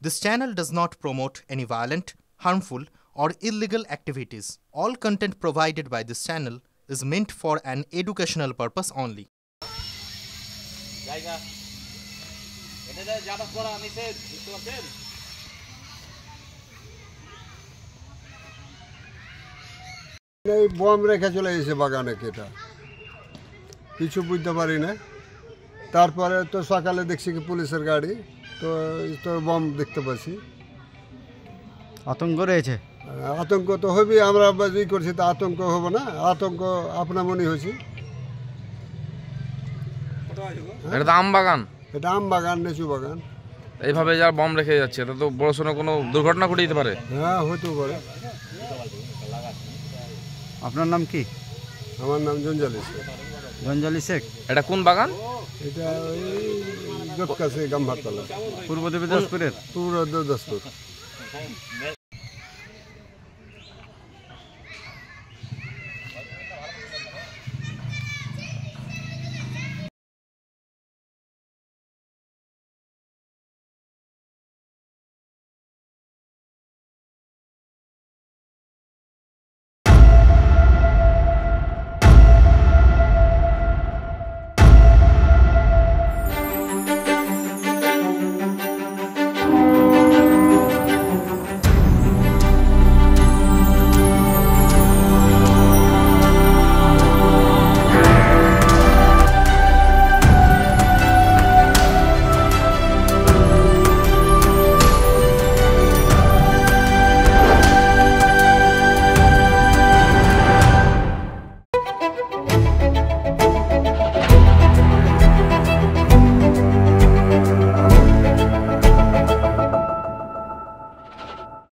This channel does not promote any violent, harmful, or illegal activities. All content provided by this channel is meant for an educational purpose only. এই bomb রেখে চলে গেছে বাগানে কেটা, কিছু বুঝতে পারি না। তারপরে তো সকালে দেখছি কি পুলিশের গাড়ি, তো বম দেখতে পাচ্ছি। আতঙ্ক রয়েছে। আতঙ্ক তো হবে, আমরা ই করছি তো আতঙ্ক হবে না? আতঙ্ক আপনা মনে হয়েছি। এটা তো আম বাগান, এটা আম বাগান, লিচু বাগান। এইভাবে যারা বম রেখে যাচ্ছে এটা তো বড় সড়ো কোনো দুর্ঘটনা ঘটে যেতে পারে। হ্যাঁ, হতেও পারে। আপনার নাম কি? আমার নাম জঞ্জালি শেখ। জঞ্জালি শেখ। এটা কোন বাগান? এটা ওই কাছে গাম্ভারতলা, পূর্ব দিনাজপুরের। পূর্ব দিনাজপুর।